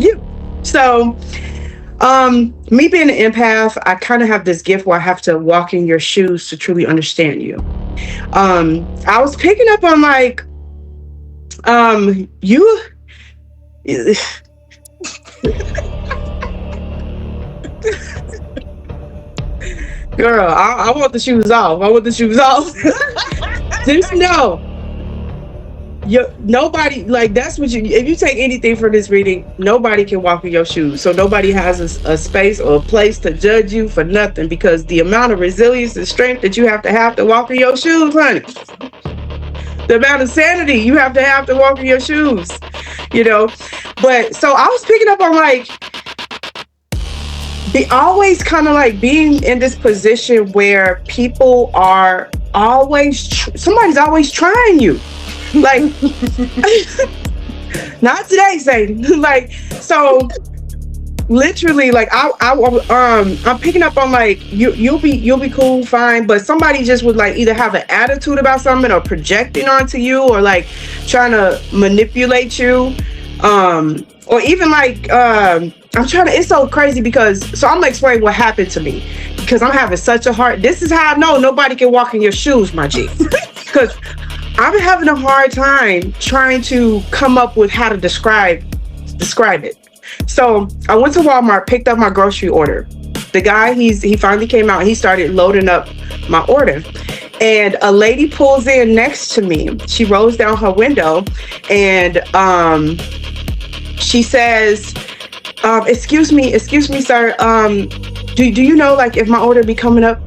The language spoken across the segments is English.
You. So, me being an empath, I kind of have this gift where I have to walk in your shoes to truly understand you. I was picking up on like, you. Girl, I want the shoes off. I want the shoes off. Just know, nobody, like, that's what you. If you take anything from this reading, nobody can walk in your shoes. So nobody has a space or a place to judge you for nothing, because the amount of resilience and strength that you have to walk in your shoes, honey. The amount of sanity you have to walk in your shoes. You know, but so I was picking up on like the always kind of like being in this position where people are always somebody's always trying you, like not today, Satan. Like, so literally, like I'm picking up on like you'll be cool, fine, but somebody just would like either have an attitude about something or projecting onto you, or like trying to manipulate you, or even like I'm trying to. It's so crazy because I'm gonna explain what happened to me, because I'm having such a hard. This is how I know nobody can walk in your shoes, my G, because I've been having a hard time trying to come up with how to describe it. So I went to Walmart, picked up my grocery order. The guy, he finally came out. He started loading up my order, and a lady pulls in next to me. She rolls down her window, and she says, excuse me, sir. Do you know, like, if my order be coming up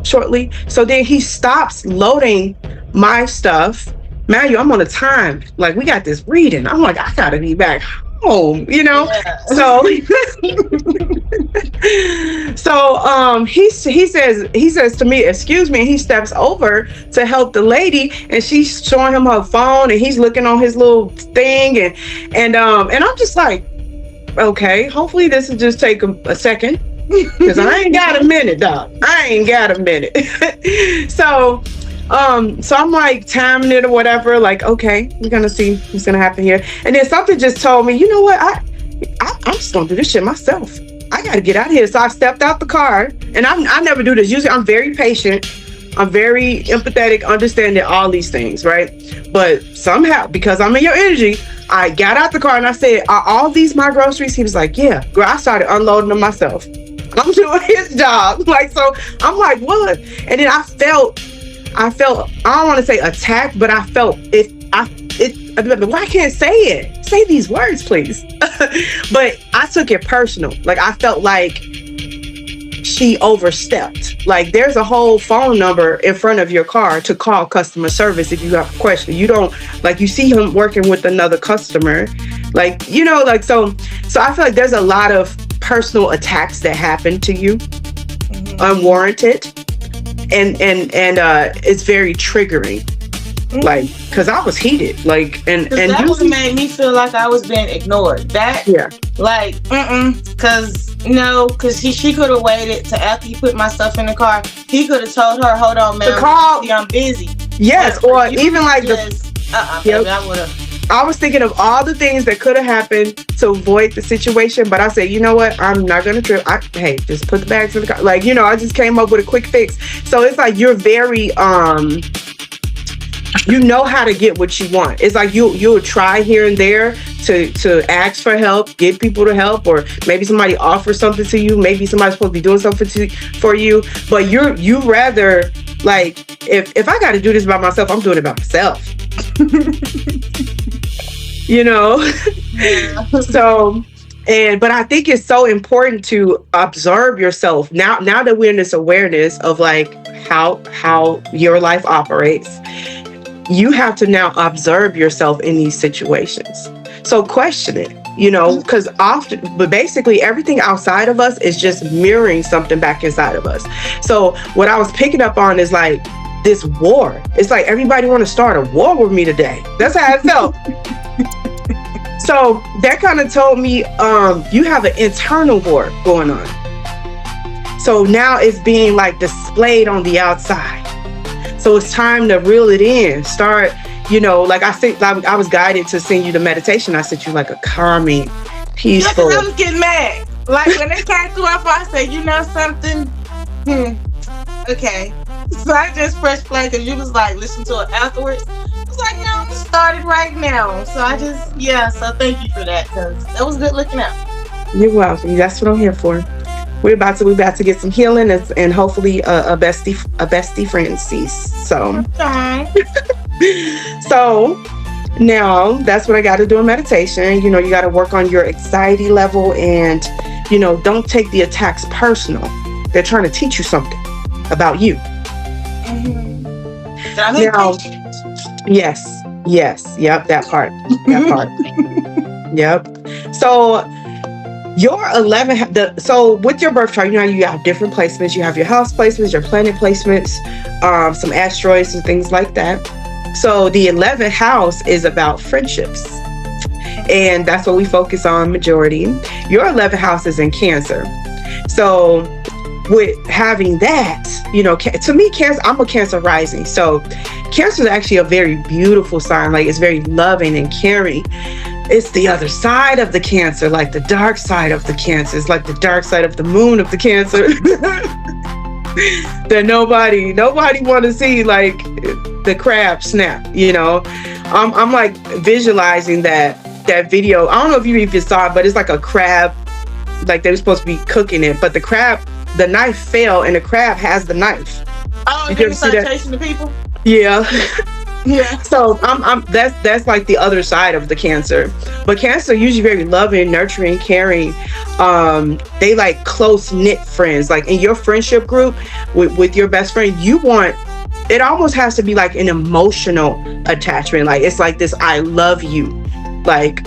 shortly? So then he stops loading my stuff. Man, I'm on a time. Like, we got this reading. I'm like, I gotta be back home, you know? Yeah. So he says to me, excuse me, and he steps over to help the lady, and she's showing him her phone, and he's looking on his little thing, and I'm just like, okay, hopefully this will just take a second, because I ain't got a minute, dog. I ain't got a minute. So I'm like timing it or whatever, like, okay, we're gonna see what's gonna happen here. And then something just told me, you know what, I'm just gonna do this shit myself. I gotta get out of here. So I stepped out the car, and I never do this. Usually I'm very patient, I'm very empathetic, understanding all these things, right? But somehow, because I'm in your energy, I got out the car and I said, are all these my groceries? He was like, yeah. Girl, I started unloading them myself. I'm doing his job. Like, so I'm like, what? And then I felt, I don't want to say attacked, but I felt well, I can't say it. Say these words, please. But I took it personal. Like, I felt like she overstepped. Like, there's a whole phone number in front of your car to call customer service if you have a question. You don't, like, you see him working with another customer, like, you know, like, so I feel like there's a lot of personal attacks that happen to you, unwarranted, and it's very triggering. Like, because I was heated, like, and that would made me feel like I was being ignored. That, yeah, like, because she could have waited to after he put my stuff in the car. He could have told her, "Hold on, man, I'm busy." Yes, or even like baby, I would have. I was thinking of all the things that could have happened to avoid the situation, but I said, you know what? I'm not gonna trip. Hey, just put the bags in the car. Like, you know, I just came up with a quick fix. So it's like you're very you know how to get what you want. It's like you'll try here and there to ask for help, get people to help, or maybe somebody offers something to you. Maybe somebody's supposed to be doing something for you, but you rather, like, if I got to do this by myself, I'm doing it by myself. You know. Yeah. So, but I think it's so important to observe yourself now that we're in this awareness of like how your life operates. You have to now observe yourself in these situations. So question it, you know, because but basically everything outside of us is just mirroring something back inside of us. So what I was picking up on is like this war. It's like everybody want to start a war with me today. That's how I felt. So that kind of told me you have an internal war going on. So now it's being like displayed on the outside. So it's time to reel it in. Start, you know, like I think I was guided to send you the meditation. I sent you like a calming peaceful. Yeah, I was getting mad. Like when they came through my phone, I said, you know something? Okay. So I just pressed play because you was like, listen to it afterwards. I was like, no, I'm gonna start it right now. So I just, so thank you for that because that was good looking out. You're welcome. That's what I'm here for. We're about to get some healing and hopefully a bestie friend cease. So, so now that's what I got to do in meditation. You know, you got to work on your anxiety level and, you know, don't take the attacks personal. They're trying to teach you something about you. Now, yes, yep, that part. Yep. So your 11, so with your birth chart, you know, you have different placements. You have your house placements, your planet placements, some asteroids and things like that. So the 11th house is about friendships. And that's what we focus on majority. Your 11th house is in Cancer. So with having that, you know, to me, Cancer, I'm a Cancer rising. So Cancer is actually a very beautiful sign. Like it's very loving and caring. It's the other side of the Cancer, like the dark side of the Cancer. It's like the dark side of the moon of the Cancer. That nobody want to see, like the crab snap, you know. I'm like visualizing that video. I don't know if you even saw it, but it's like a crab, like they were supposed to be cooking it, but the knife fell and the crab has the knife. Oh, you didn't start chasing the people? Yeah. Yeah. So that's like the other side of the Cancer. But Cancer usually very loving, nurturing, caring. They like close knit friends. Like in your friendship group with your best friend, you want, it almost has to be like an emotional attachment. Like it's like this I love you. Like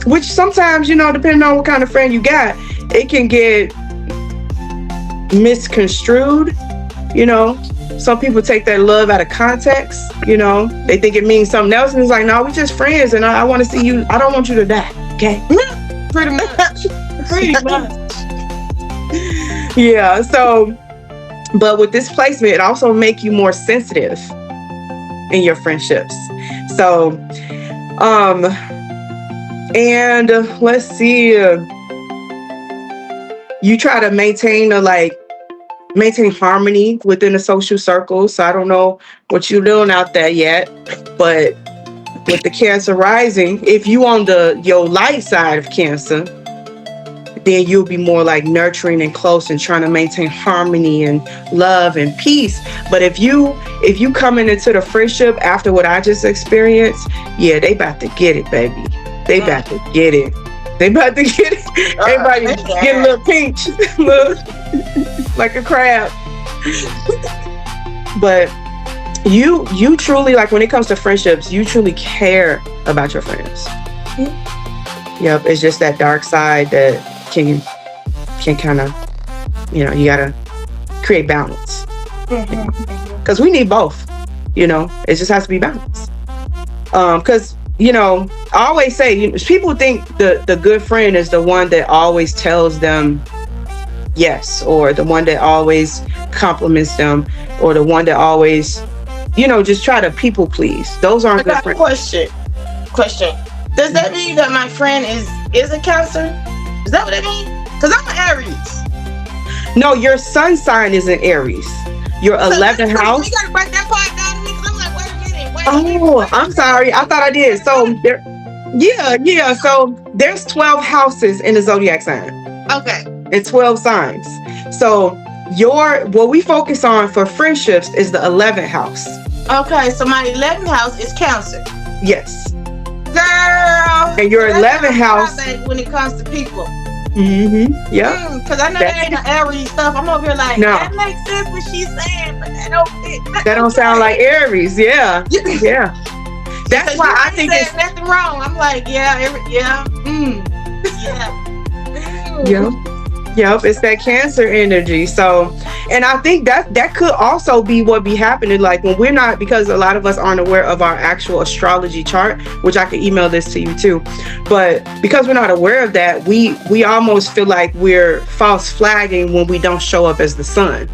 which sometimes, you know, depending on what kind of friend you got, it can get misconstrued, you know. Some people take that love out of context, you know. They think it means something else, and it's like, no, we're just friends, and I want to see you. I don't want you to die, okay? Pretty much. Yeah. So, but with this placement, it also make you more sensitive in your friendships. So, and let's see, you try to maintain harmony within the social circle. So I don't know what you're doing out there yet, but with the Cancer rising, if you on your light side of Cancer, then you'll be more like nurturing and close and trying to maintain harmony and love and peace. But if you coming into the friendship after what I just experienced, yeah, they about to get it, baby. They about to get it. Everybody get a little pinch, like a crab. But you truly, like when it comes to friendships, you truly care about your friends. Yep, it's just that dark side that can kind of, you know, you gotta create balance. Because we need both, you know. It just has to be balanced. Because you know, I always say, you know, people think the good friend is the one that always tells them yes, or the one that always compliments them, or the one that always, you know, just try to people please. Those aren't good friends. Question. Does that mean that my friend is a Cancer? Is that what it means? Because I'm an Aries. No, your sun sign is an Aries. Your 11th house. You gotta break that part down to me because I'm like, wait a minute. Oh, I'm sorry. I thought I did. So there, yeah. So there's 12 houses in the zodiac sign. Okay. And 12 signs. So what we focus on for friendships is the 11th house. Okay, so my 11th house is Cancer. Yes. Girl. And your 11th house when it comes to people. Mm-hmm. Yeah. Because I know that ain't no Aries stuff. I'm over here like, that makes sense what she's saying, but that don't fit. That don't sound like Aries. Yeah. Yeah. That's why I think there's nothing wrong. I'm like, yeah. Yep, it's that Cancer energy. So, and I think that could also be what be happening, like when we're not, because a lot of us aren't aware of our actual astrology chart, which I could email this to you too. But because we're not aware of that, we almost feel like we're false flagging when we don't show up as the sun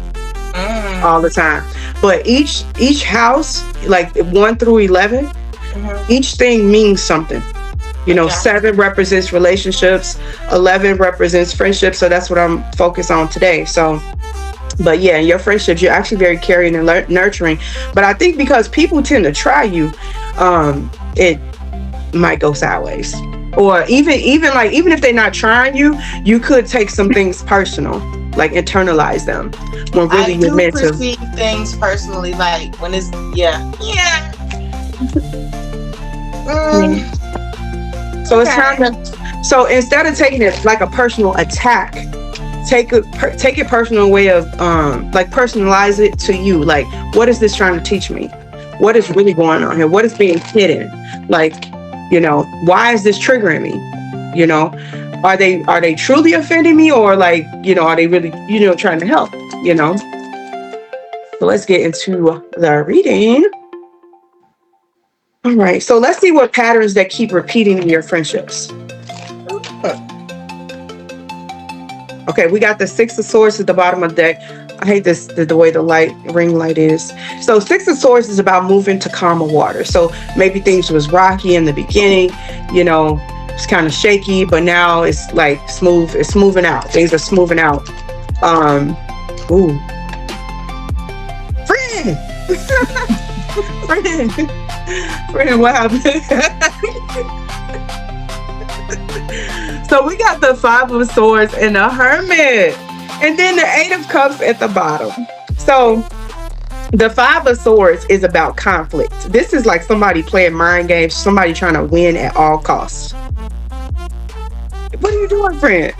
all the time. But each house, like 1 through 11, each thing means something. Okay. 7 represents relationships, 11 represents friendships. So that's what I'm focused on today. So, but yeah, in your friendships, you're actually very caring and nurturing. But I think because people tend to try you, it might go sideways. Or even if they're not trying you, you could take some things personal, like internalize them. When really you're meant to perceive things personally, like when it's So it's time to. So instead of taking it like a personal attack, take it personal way of like personalize it to you. Like, what is this trying to teach me? What is really going on here? What is being hidden? Like, why is this triggering me? Are they truly offending me, or like, are they really, trying to help? So let's get into the reading. All right. So let's see what patterns that keep repeating in your friendships. Okay, we got the 6 of Swords at the bottom of the deck. I hate this, the way the ring light is. So 6 of Swords is about moving to calmer water. So maybe things was rocky in the beginning, it's kind of shaky, but now it's like smooth. It's smoothing out. Things are smoothing out. Ooh. Friend! Friend, what happened? So we got the 5 of Swords and the Hermit. And then the 8 of Cups at the bottom. So the 5 of Swords is about conflict. This is like somebody playing mind games, somebody trying to win at all costs. What are you doing, friend?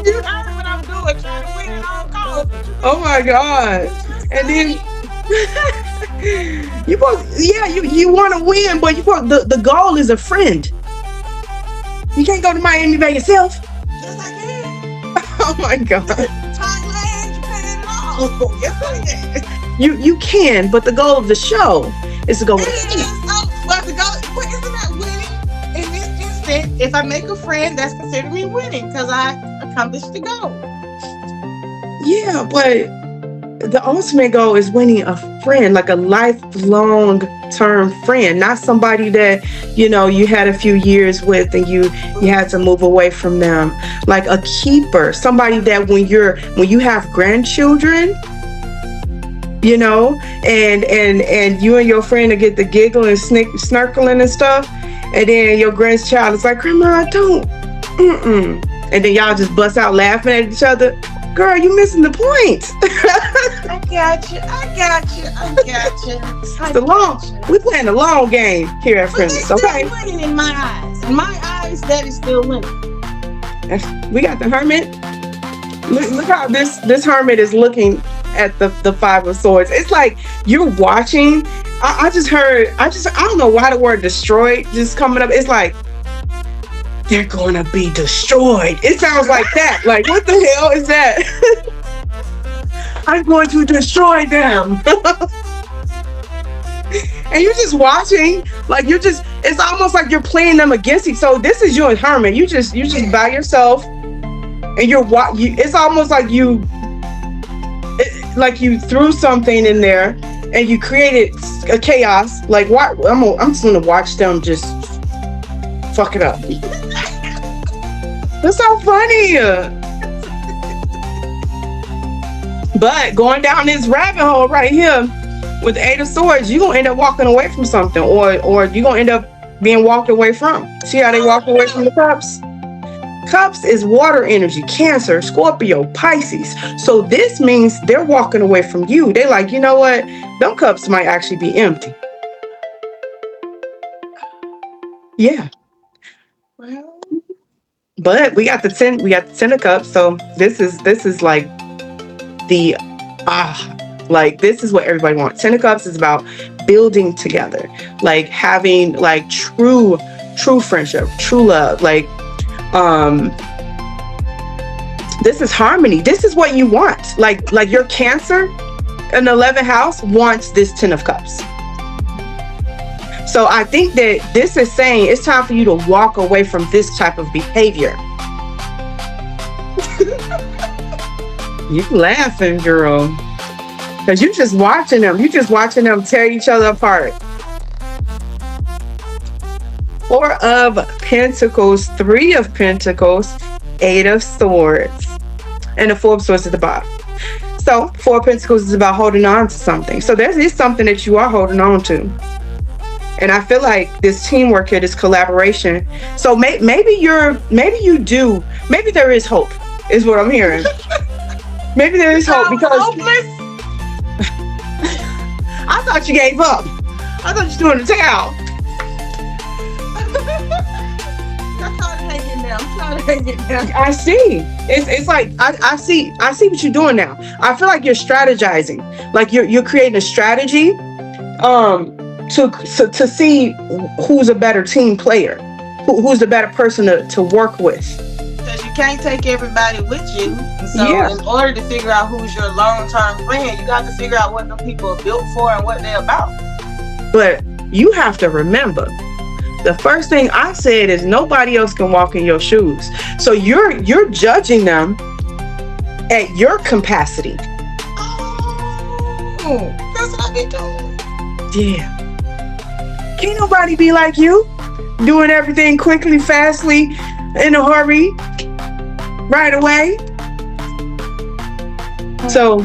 You heard what I'm doing, trying to win at all costs. Oh my God. And then you want to win, but the goal is a friend. You can't go to Miami by yourself. Yes, I can. Oh my God. Thailand, Japan, and all. Yes, I can. You can, but the goal of the show is to go with isn't that winning? In this instance, if I make a friend, that's considered me winning because I accomplished the goal. Yeah, but the ultimate goal is winning a friend, like a lifelong term friend, not somebody that you had a few years with and you had to move away from them. Like a keeper, somebody that when you have grandchildren, and you and your friend will get the giggle and snarkling and stuff, and then your grandchild is like, Grandma, don't, and then y'all just bust out laughing at each other. Girl, you missing the point. I got you. We playing the long game here at Friendless, okay? Winning in my eyes. In my eyes, that is still winning. We got the Hermit. Look how this Hermit is looking at the 5 of Swords. It's like you're watching. I don't know why the word destroyed just coming up. It's like, they're gonna be destroyed. It sounds like that. Like, what the hell is that? I'm going to destroy them. And you're just watching, like it's almost like you're playing them against each. So this is you and Hermit. You just by yourself, and it's almost like you threw something in there and you created a chaos. Like, what? I'm just gonna watch them just fuck it up. That's so funny. But going down this rabbit hole right here with the 8 of Swords, you're gonna end up walking away from something, or you're gonna end up being walked away from. See how they walk away from the Cups? Cups is water energy, Cancer, Scorpio, Pisces. So this means they're walking away from you. They're like, you know what? Them cups might actually be empty. Yeah. Well, but we got the 10 of Cups. So this is like the this is what everybody wants. 10 of Cups is about building together, like having like true friendship, true love. Like this is harmony. This is what you want. Like your Cancer in the 11th house wants this 10 of Cups. So I think that this is saying it's time for you to walk away from this type of behavior. You laughing, girl. Because you're just watching them. You're just watching them tear each other apart. Four of Pentacles, Three of Pentacles, Eight of Swords, and the Four of Swords at the bottom. So Four of Pentacles is about holding on to something. So there is something that you are holding on to. And I feel like this teamwork here, this collaboration. So maybe there is hope, is what I'm hearing. Maybe there is hope because I thought you gave up. I thought you were doing the towel. I'm trying to hang it down. I see. It's like I see what you're doing now. I feel like you're strategizing. Like you're creating a strategy to see who's a better team player, who's the better person to work with. Because you can't take everybody with you. So in order to figure out who's your long-term friend, you got to figure out what the people are built for and what they're about. But you have to remember, the first thing I said is nobody else can walk in your shoes. So you're judging them at your capacity. Oh, that's what I be doing. Yeah. Can't nobody be like you, doing everything quickly, fastly, in a hurry, right away. So,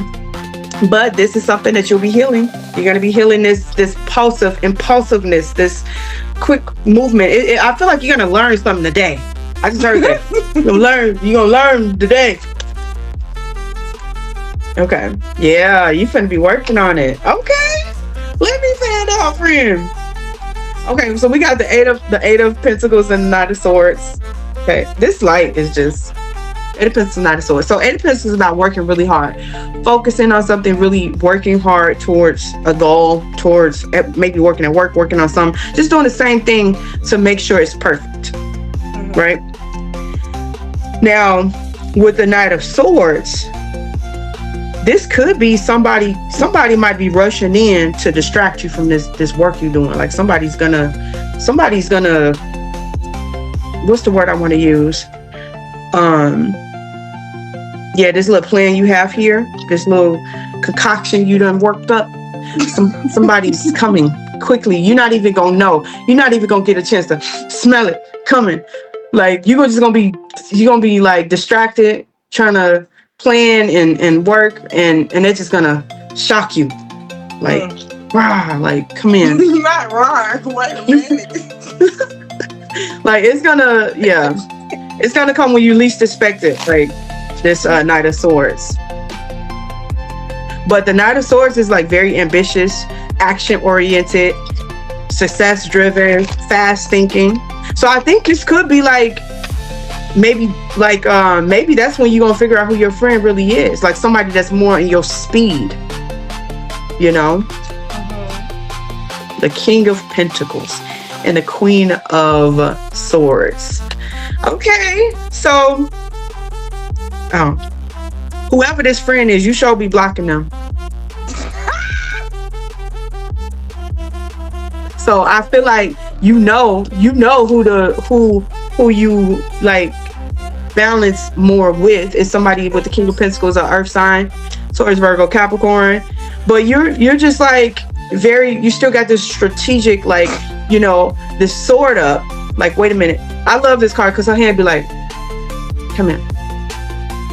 but this is something that you'll be healing. You're going to be healing this impulsiveness, this quick movement. I feel like you're going to learn something today. I just heard that. You're going to learn today. Okay. Yeah, you finna be working on it. Okay. Let me find out, friend. Okay, so we got the eight of Pentacles and the Knight of Swords. Okay, this light is just Eight of Pentacles, Knight of Swords. So Eight of Pentacles is about working really hard, focusing on something, really working hard towards a goal, towards maybe working at work, working on something, just doing the same thing to make sure it's perfect, right? Now, with the Knight of Swords, this could be somebody might be rushing in to distract you from this work you're doing. Like somebody's gonna, what's the word I want to use? Yeah, this little plan you have here, this little concoction you done worked up, somebody's coming quickly. You're not even gonna know. You're not even gonna get a chance to smell it coming. Like you're gonna be like distracted, trying to plan and work, and it's just gonna shock you. Like, rah, like come in. Not rah. Wait a minute. Like it's gonna come when you least expect it. Like this Knight of Swords. But the Knight of Swords is like very ambitious, action oriented, success driven, fast thinking. So I think this could be like maybe that's when you're gonna figure out who your friend really is. Like somebody that's more in your speed, you know? The King of Pentacles and the Queen of Swords. Okay, so whoever this friend is, you should be blocking them. So I feel like you know who you like balance more with is somebody with the King of Pentacles or Earth sign, Taurus, Virgo, Capricorn. But you're just like you still got this strategic, like, you know, this sword up. Like, wait a minute. I love this card because her hand be like, come here.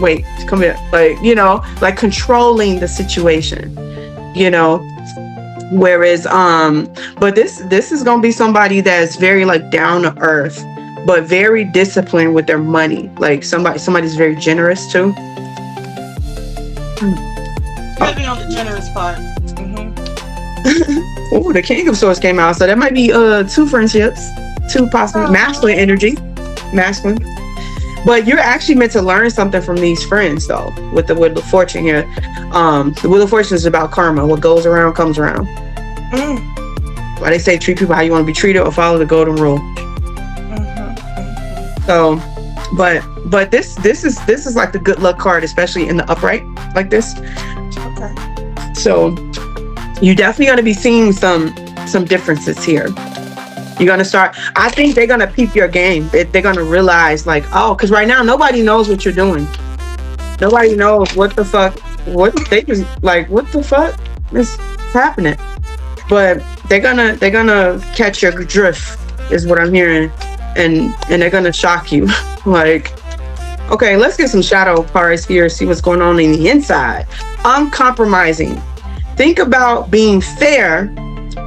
Wait, come here. Like, you know, like controlling the situation, you know. Whereas, but this is gonna be somebody that's very like down to earth, but very disciplined with their money. Like somebody's very generous too. Maybe on the generous part. Oh, the King of Swords came out, so that might be two friendships, two possible masculine energy, masculine. But you're actually meant to learn something from these friends, though. With the Wheel of Fortune here, the Wheel of Fortune is about karma. What goes around comes around. Why they say treat people how you want to be treated, or follow the golden rule. So, but this is like the good luck card, especially in the upright like this. Okay. So you're definitely going to be seeing some differences here. You're going to start, I think they're going to peep your game. They're going to realize like, oh, because right now nobody knows what you're doing. Nobody knows what the fuck, what they just like, what the fuck is happening. But they're gonna catch your drift is what I'm hearing. And they're gonna shock you. Like, okay, let's get some shadow cards here, see what's going on in the inside. Uncompromising. Think about being fair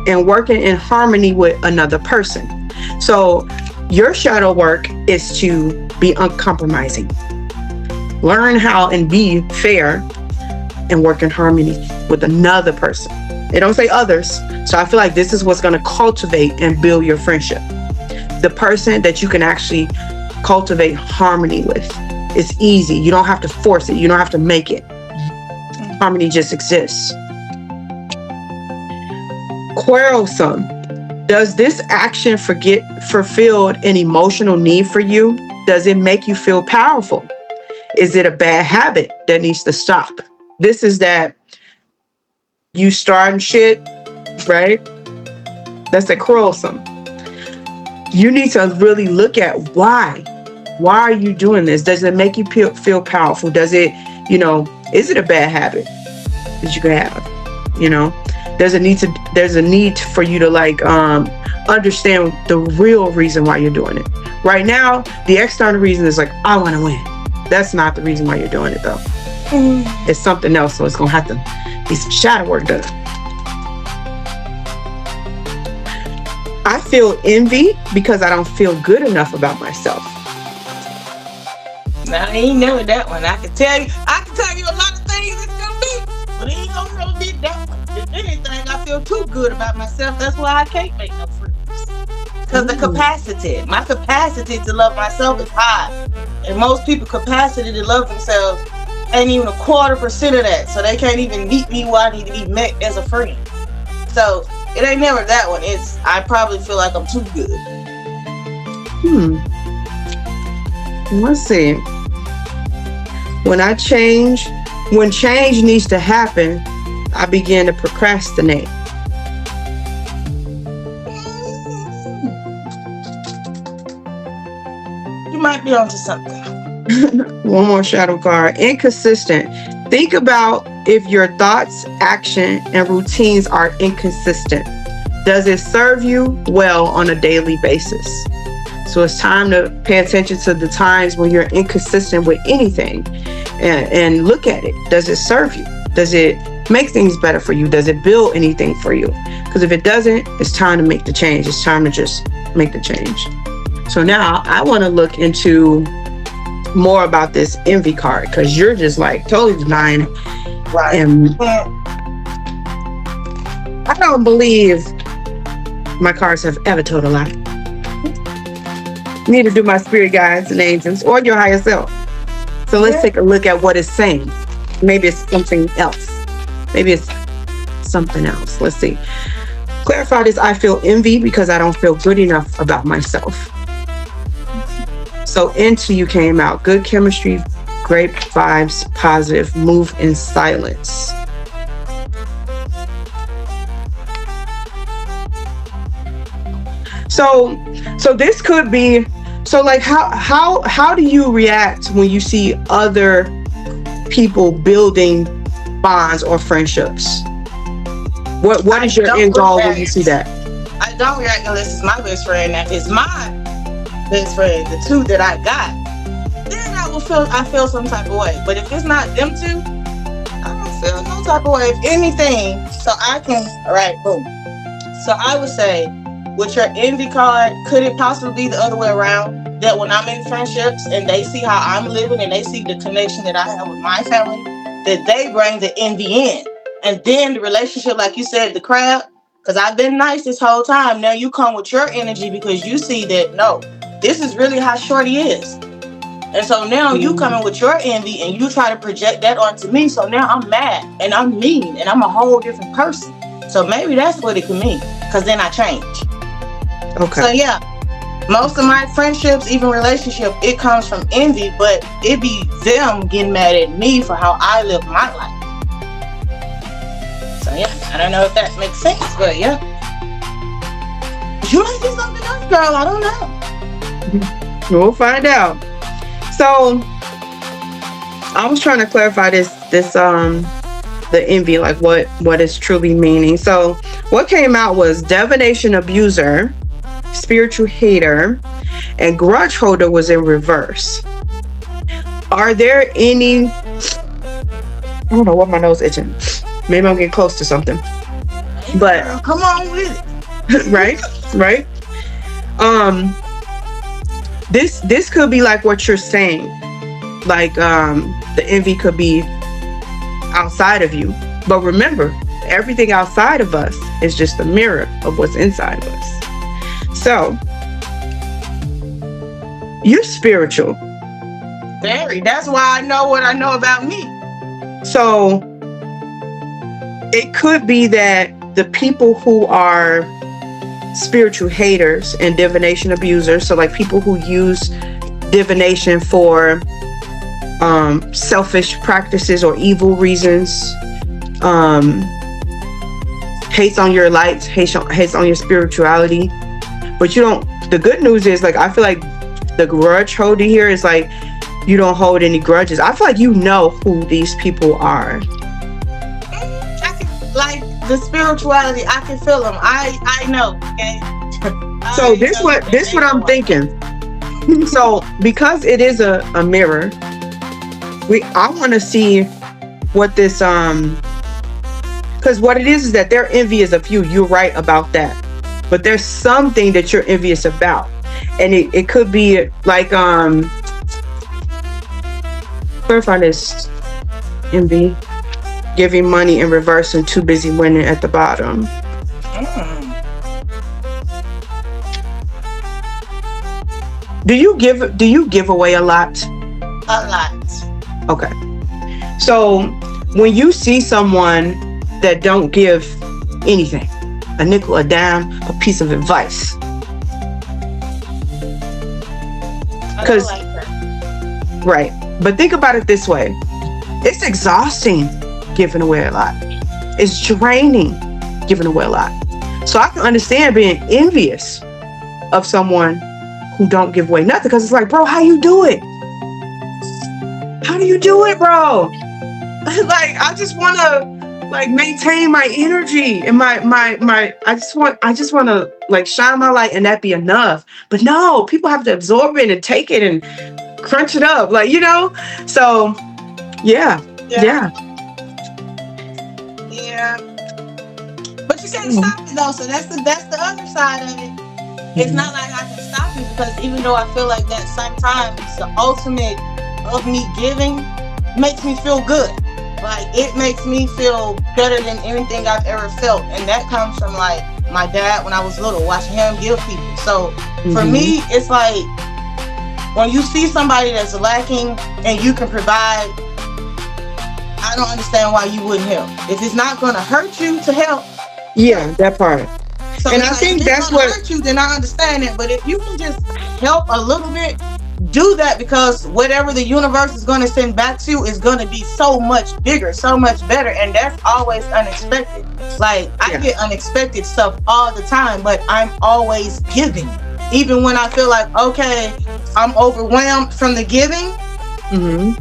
and working in harmony with another person. So your shadow work is to be uncompromising. Learn how and be fair and work in harmony with another person. They don't say others. So I feel like this is what's going to cultivate and build your friendship. The person that you can actually cultivate harmony with. It's easy. You don't have to force it. You don't have to make it. Harmony just exists. Quarrelsome. Does this action fulfill an emotional need for you? Does it make you feel powerful? Is it a bad habit that needs to stop? This is that you starting shit, right? That's a quarrelsome. You need to really look at why. Why are you doing this? Does it make you feel powerful? Does it, is it a bad habit that you can have? There's a need for you to understand the real reason why you're doing it. Right now, the external reason is I want to win. That's not the reason why you're doing it though. It's something else, so it's gonna have to be some shadow work done. I feel envy because I don't feel good enough about myself. Now, I ain't know that one. I can tell you a lot of things it's gonna be, but it ain't gonna really be that one. If anything, I feel too good about myself. That's why I can't make no friends. Because my capacity to love myself is high. And most people's capacity to love themselves ain't even 1/4% of that. So they can't even meet me where I need to be met as a friend. So it ain't never that one. I probably feel like I'm too good. Let's see. When change needs to happen, I begin to procrastinate. You might be onto something. One more shadow card. Inconsistent. Think about if your thoughts, action, and routines are inconsistent. Does it serve you well on a daily basis? So it's time to pay attention to the times when you're inconsistent with anything and look at it. Does it serve you? Does it make things better for you? Does it build anything for you? Because if it doesn't, it's time to make the change. It's time to just make the change. So now I want to look into more about this envy card because you're just totally denying it. Right. And I don't believe my cards have ever told a lie. Neither do my spirit guides and angels or your higher self. So let's take a look at what it's saying. Maybe it's something else. Maybe it's something else. Let's see. Clarify this. I feel envy because I don't feel good enough about myself. So into you came out. Good chemistry, great vibes, positive, move in silence. So this could be, how do you react when you see other people building bonds or friendships? What is your end goal when you see that? I don't react unless it's my best friend. If it's my best friend, the two that I got, then I feel some type of way. But if it's not them two, I don't feel no type of way. If anything, boom. So I would say, with your envy card, could it possibly be the other way around? That when I'm in friendships and they see how I'm living and they see the connection that I have with my family, that they bring the envy in. And then the relationship, like you said, the crowd, because I've been nice this whole time. Now you come with your energy because you see that, no, this is really how Shorty is. And so now you coming with your envy and you try to project that onto me. So now I'm mad and I'm mean and I'm a whole different person. So maybe that's what it can mean, because then I change. Okay. So yeah, most of my friendships, even relationship, it comes from envy, but it be them getting mad at me for how I live my life. So yeah, I don't know if that makes sense, but yeah. You might do something else, girl. I don't know. We'll find out. So I was trying to clarify this the envy, what is truly meaning. So what came out was divination abuser, spiritual hater, and grudge holder was in reverse. Are there any, I don't know what my nose itching. Maybe I'm getting close to something. But come on with it. right. This could be like what you're saying. Like the envy could be outside of you. But remember, everything outside of us is just a mirror of what's inside of us. So you're spiritual. Very. That's why I know what I know about me. So it could be that the people who are spiritual haters and divination abusers, so like people who use divination for selfish practices or evil reasons, hates on your lights, hates on your spirituality. But you don't, the good news is, like, I feel like the grudge holder here is like, you don't hold any grudges. I feel like you know who these people are. I can, like, the spirituality, I can feel them. I know. Okay. So this what I'm thinking. So because it is a mirror, I want to see what this because what it is that they're envious of you. You're right about that, but there's something that you're envious about, and it could be like clarify this. Envy, giving money in reverse and too busy winning at the bottom. Do you give away a lot? A lot. Okay. So when you see someone that don't give anything, a nickel, a dime, a piece of advice, because right. But think about it this way. It's exhausting giving away a lot. It's draining giving away a lot. So I can understand being envious of someone who don't give away nothing, because it's like, bro, how you do it? How do you do it, bro? Like, I just want to like maintain my energy and my I just want to like shine my light and that be enough. But no, people have to absorb it and take it and crunch it up, like, you know. So yeah. But you can't stop it though, so that's the other side of it. It's not like I can stop it, because even though I feel like that sometimes the ultimate of me giving makes me feel good. Like, it makes me feel better than anything I've ever felt, and that comes from like my dad when I was little, watching him give people. So for me, it's like when you see somebody that's lacking and you can provide, I don't understand why you wouldn't help. If it's not going to hurt you to help. Yeah, that part. So and I think that's what hurt you, then I understand it. But if you can just help a little bit, do that, because whatever the universe is going to send back to you is going to be so much bigger, so much better, and that's always unexpected. Like, I get unexpected stuff all the time, but I'm always giving. Even when I feel like, okay, I'm overwhelmed from the giving,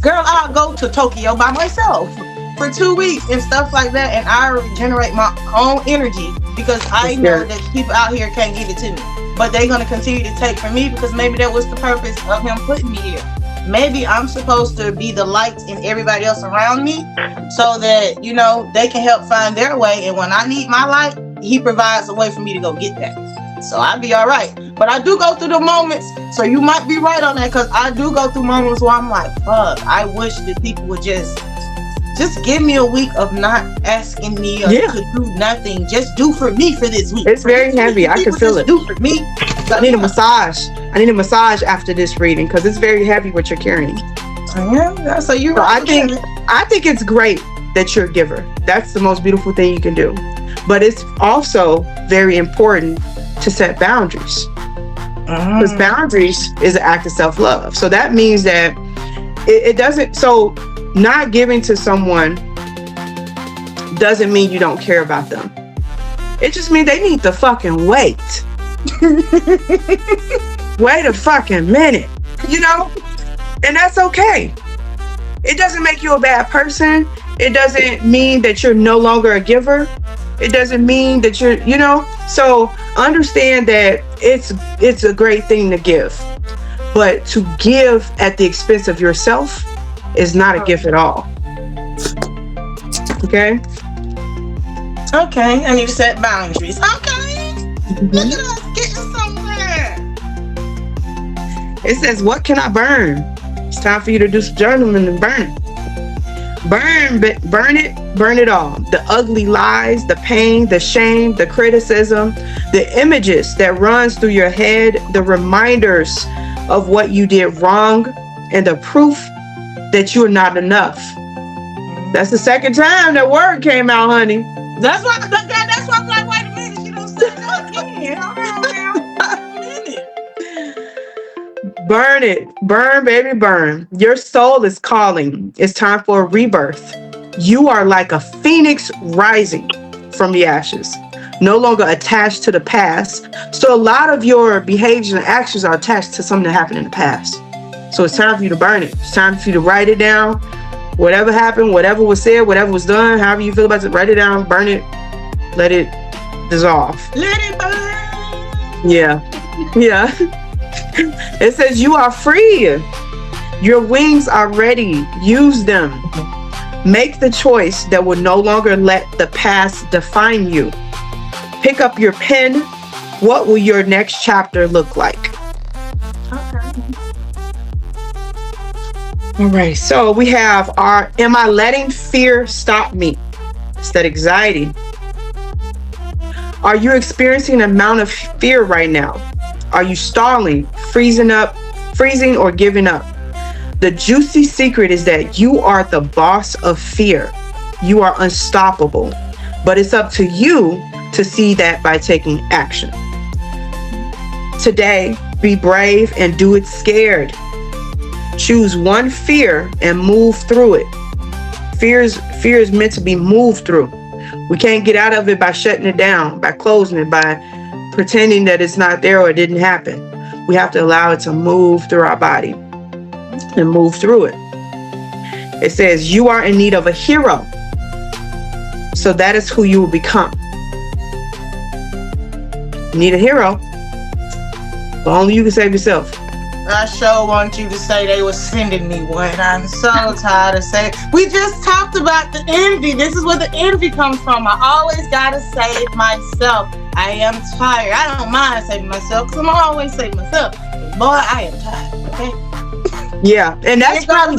girl, I'll go to Tokyo by myself for 2 weeks and stuff like that, and I regenerate my own energy, because I know that people out here can't give it to me, but they're going to continue to take from me, because maybe that was the purpose of him putting me here. Maybe I'm supposed to be the light in everybody else around me, so that, you know, they can help find their way, and when I need my light, he provides a way for me to go get that. So I'll be all right. But I do go through the moments, so you might be right on that, because I do go through moments where I'm like, fuck, I wish that people would just give me a week of not asking me to do nothing. Just do for me for this week. It's very heavy. I can feel it. Do for me. I need a massage. I need a massage after this reading, because it's very heavy what you're carrying. Yeah. So you're right. I think it's great that you're a giver. That's the most beautiful thing you can do. But it's also very important to set boundaries. Because boundaries is an act of self-love. So that means that it doesn't. So not giving to someone doesn't mean you don't care about them. It just means they need to fucking wait. Wait a fucking minute, you know? And that's okay. It doesn't make you a bad person. It doesn't mean that you're no longer a giver. It doesn't mean that you're, so understand that it's a great thing to give. But to give at the expense of yourself is not a gift at all. Okay? Okay, I need to set boundaries. Okay. Look at us getting somewhere. It says, what can I burn? It's time for you to do some journaling and burn it. Burn it all. The ugly lies, the pain, the shame, the criticism, the images that runs through your head, the reminders of what you did wrong, and the proof that you're not enough. That's the second time that word came out, honey. That's why I'm like, wait a minute, she don't say that again. Burn it. Burn, baby, burn. Your soul is calling. It's time for a rebirth. You are like a phoenix rising from the ashes, no longer attached to the past. So a lot of your behaviors and actions are attached to something that happened in the past. So it's time for you to burn it. It's time for you to write it down. Whatever happened, whatever was said, whatever was done, however you feel about it, write it down, burn it, let it dissolve. Let it burn. Yeah. It says you are free. Your wings are ready. Use them. Make the choice that will no longer let the past define you. Pick up your pen. What will your next chapter look like? Okay. All right. So we have am I letting fear stop me? It's that anxiety. Are you experiencing an amount of fear right now? Are you stalling, freezing, or giving up? The juicy secret is that you are the boss of fear. You are unstoppable. But it's up to you to see that by taking action. Today, be brave and do it scared. Choose one fear and move through it. Fear is meant to be moved through. We can't get out of it by shutting it down, by closing it, by pretending that it's not there or it didn't happen. We have to allow it to move through our body and move through it. It says you are in need of a hero. So that is who you will become. You need a hero. But only you can save yourself. I sure want you to say they were sending me one. I'm so tired of saying. We just talked about the envy. This is where the envy comes from. I always gotta save myself. I am tired. I don't mind saving myself because I'm always saving myself. But boy, I am tired. Okay. Yeah, and that's what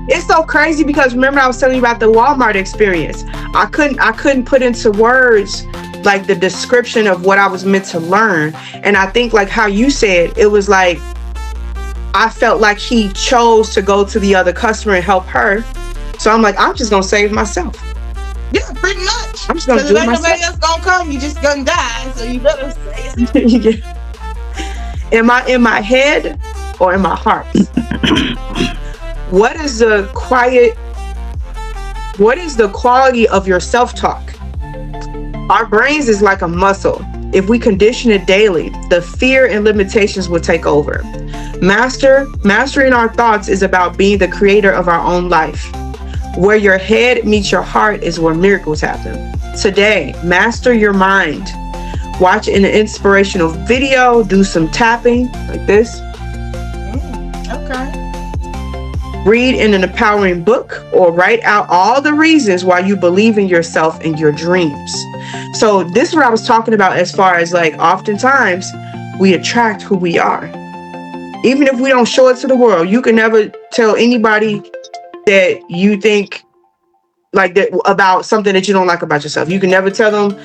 it's so crazy because remember I was telling you about the Walmart experience. I couldn't put into words like the description of what I was meant to learn, and I think like how you said it was like. I felt like he chose to go to the other customer and help her. So I'm like, I'm just going to save myself. Yeah, pretty much. I'm just going to do it myself. Nobody else going to come. You just going to die. So you better save yourself. Am I in my head or in my heart? What is the quality of your self-talk? Our brains is like a muscle. If we condition it daily, the fear and limitations will take over. Mastering our thoughts is about being the creator of our own life. Where your head meets your heart is where miracles happen. Today, master your mind. Watch an inspirational video, do some tapping like this. Okay. Read in an empowering book or write out all the reasons why you believe in yourself and your dreams. So this is what I was talking about as far as like oftentimes we attract who we are. Even if we don't show it to the world, you can never tell anybody that you think like that about something that you don't like about yourself. You can never tell them,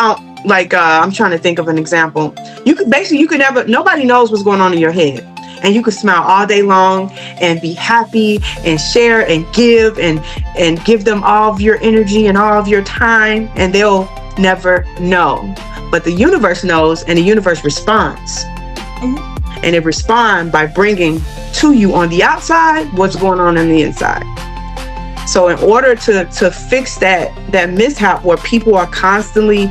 I'm trying to think of an example. Nobody knows what's going on in your head. And you can smile all day long and be happy and share and give them all of your energy and all of your time, and they'll never know. But the universe knows, and the universe responds. Mm-hmm. And it responds by bringing to you on the outside what's going on the inside. So in order to fix that mishap where people are constantly,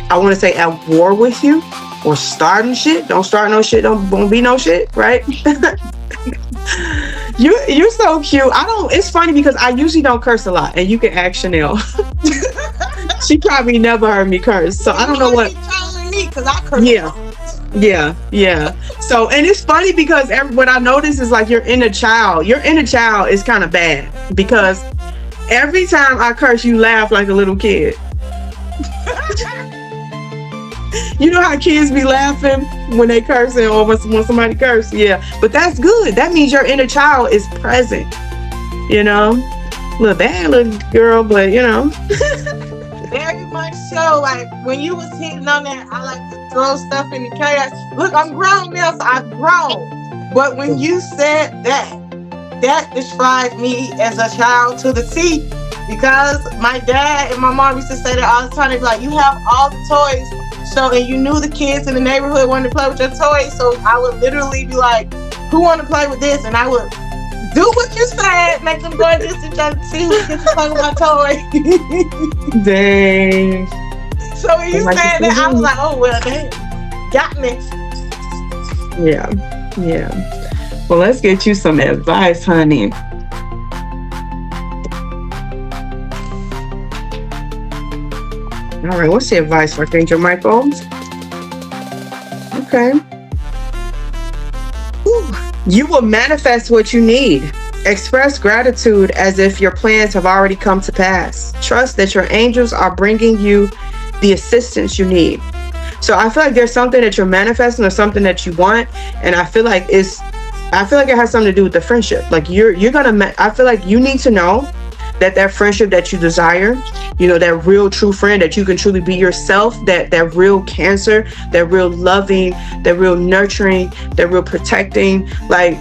I want to say, at war with you or starting shit, don't start no shit, don't be no shit, right? You're so cute. I don't. It's funny because I usually don't curse a lot, and you can ask Chanel. She probably never heard me curse, so I don't know what. Me because I curse. Yeah. So, and it's funny because what I notice is like your inner child is kind of bad because every time I curse, you laugh like a little kid. You know how kids be laughing when they cursing or when somebody curse? Yeah, but that's good. That means your inner child is present. You know, little bad little girl, but you know. Very much so. Like when you was hitting on that, I like to throw stuff in the chaos. Look, I'm grown now, so I've grown. But when you said that described me as a child to the T. Because my dad and my mom used to say that all the time. They'd be like, you have all the toys. So, and you knew the kids in the neighborhood wanted to play with your toys. So I would literally be like, who want to play with this? And I would do what you said, make them go and just try to see who gets to play with my toy. Dang. So when you said that, I was like, oh, well, dang. Got me. Yeah. Well, let's get you some advice, honey. All right, what's the advice for Archangel Michael? Okay. Whew. You will manifest what you need. Express gratitude as if your plans have already come to pass. Trust that your angels are bringing you the assistance you need. So I feel like there's something that you're manifesting or something that you want, and I feel like it has something to do with the friendship. Like I feel like you need to know that friendship that you desire, you know, that real true friend that you can truly be yourself, that real Cancer, that real loving, that real nurturing, that real protecting, like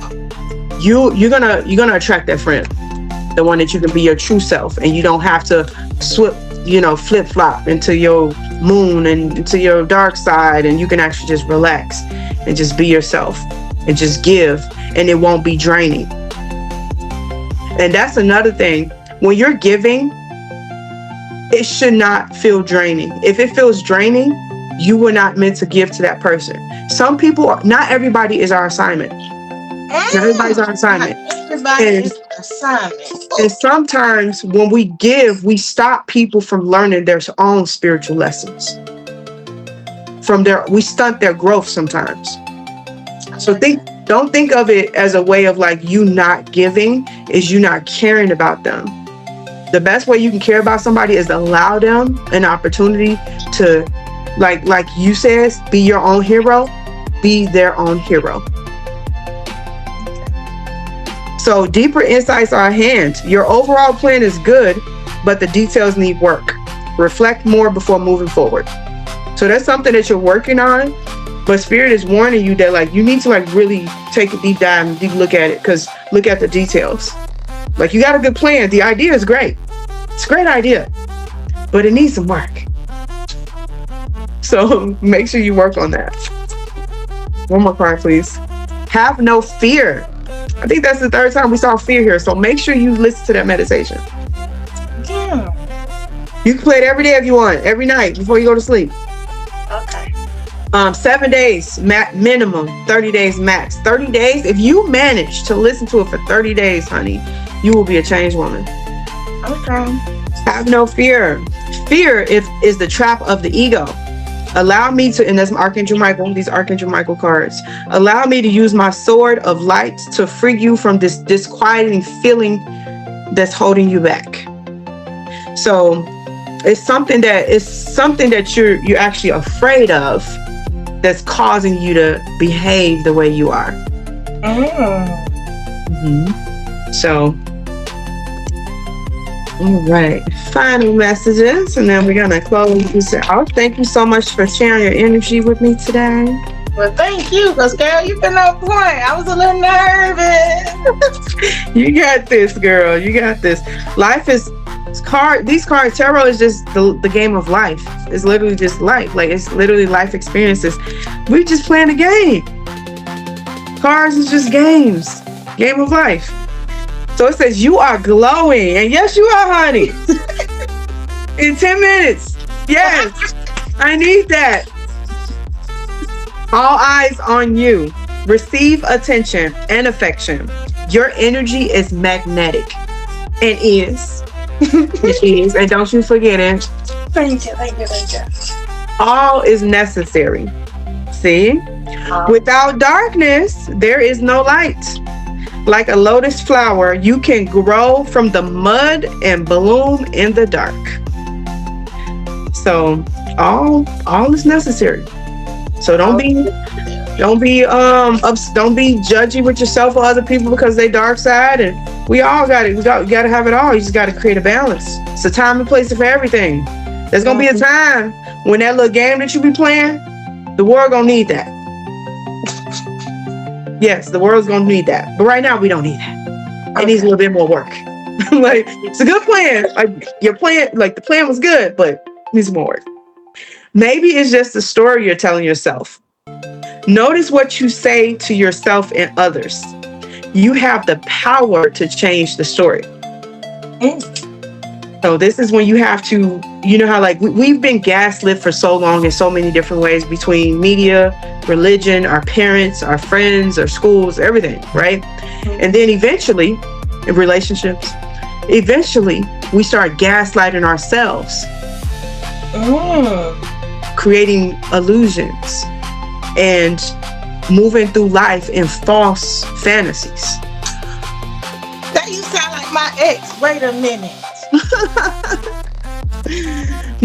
you're gonna attract that friend, the one that you can be your true self, and you don't have to flip flop into your moon and into your dark side, and you can actually just relax and just be yourself and just give, and it won't be draining. And that's another thing. When you're giving, it should not feel draining. If it feels draining, you were not meant to give to that person. Some people, not everybody is our assignment. Not everybody's our assignment. And sometimes when we give, we stop people from learning their own spiritual lessons. We stunt their growth sometimes. So don't think of it as a way of like you not giving is you not caring about them. The best way you can care about somebody is to allow them an opportunity to, like you said, be your own hero, be their own hero. So deeper insights are at hand. Your overall plan is good, but the details need work. Reflect more before moving forward. So that's something that you're working on, but Spirit is warning you that like you need to like really take a deep dive and deep look at it, because look at the details. Like you got a good plan. The idea is great. It's a great idea, but it needs some work. So make sure you work on that. One more card, please. Have no fear. I think that's the third time we saw fear here. So make sure you listen to that meditation. Yeah. You can play it every day if you want, every night before you go to sleep. Okay. 7 days minimum, 30 days max. 30 days, if you manage to listen to it for 30 days, honey, you will be a changed woman. Okay. Have no fear. Fear is the trap of the ego. Allow me to, and that's Archangel Michael, these Archangel Michael cards. Allow me to use my sword of light to free you from this disquieting feeling that's holding you back. So it's something that you're actually afraid of that's causing you to behave the way you are. So, all right, final messages, and then we're gonna close this out. Thank you so much for sharing your energy with me today. Well, thank you, because girl, you've been on point. I was a little nervous. You got this, girl. You got this. Life is these cards. Tarot is just the game of life. It's literally just life. Like it's literally life experiences. We just playing a game. Cards is just games. Game of life. So it says you are glowing, and yes, you are, honey. In 10 minutes. Yes, I need that. All eyes on you. Receive attention and affection. Your energy is magnetic. And is. It is. And don't you forget it. Thank you. All is necessary. See? Without darkness, there is no light. Like a lotus flower, you can grow from the mud and bloom in the dark. So all is necessary. So don't be judgy with yourself or other people because they dark side, and we gotta have it all. You just gotta create a balance. It's a time and place for everything. There's gonna be a time when that little game that you be playing, the world gonna need that. Yes, the world's gonna need that. But right now we don't need that. It needs a little bit more work. Like, it's a good plan. Like your plan, like the plan was good, but it needs more work. Maybe it's just the story you're telling yourself. Notice what you say to yourself and others. You have the power to change the story. So this is when you have to, you know how like we've been gaslit for so long in so many different ways between media, religion, our parents, our friends, our schools, everything, right? And then eventually, in relationships, we start gaslighting ourselves. Creating illusions and moving through life in false fantasies. That you sound like my ex. Wait a minute.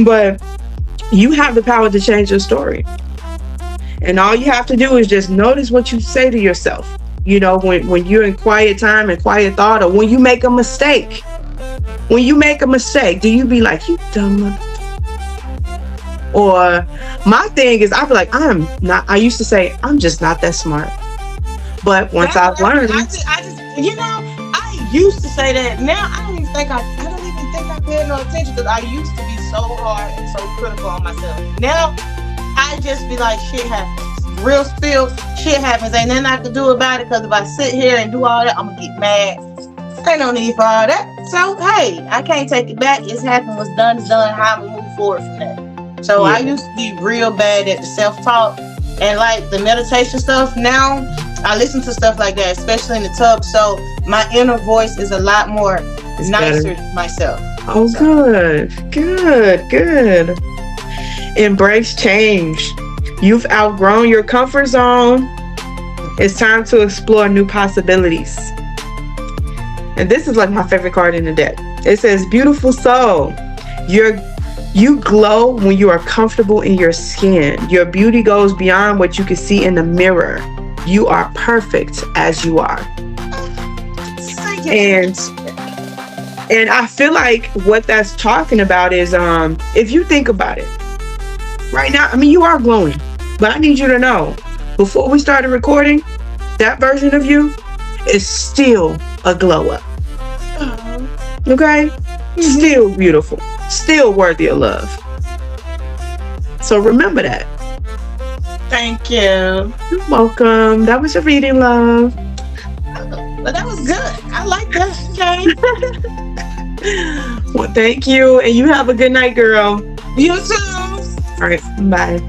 But you have the power to change your story. And all you have to do is just notice what you say to yourself. You know, when you're in quiet time and quiet thought, or when you make a mistake. When you make a mistake, do you be like, you dumb mother? Or my thing is, I feel like I used to say, I'm just not that smart. But once I've learned. I used to say that. Now I don't even think I paid no attention because I used to be so hard and so critical on myself. Now I just be like, shit happens. Real spill, shit happens. Ain't nothing I can do about it, because if I sit here and do all that, I'm gonna get mad. Ain't no need for all that. So hey, I can't take it back. It's happened, what's done is done. How I'm gonna move forward from that. So I used to be real bad at the self-talk and like the meditation stuff. Now I listen to stuff like that, especially in the tub. So my inner voice is a lot more nicer to myself. Oh, so. Good. Embrace change. You've outgrown your comfort zone. It's time to explore new possibilities. And this is like my favorite card in the deck. It says, beautiful soul. You glow when you are comfortable in your skin. Your beauty goes beyond what you can see in the mirror. You are perfect as you are. And I feel like what that's talking about is, if you think about it, right now, I mean, you are glowing, but I need you to know, before we started recording, that version of you is still a glow up. Okay? Still beautiful. Still worthy of love. So remember that. Thank you. You're welcome. That was your reading, love. But that was good. I like that. Okay. Well, thank you. And you have a good night, girl. You too. All right. Bye.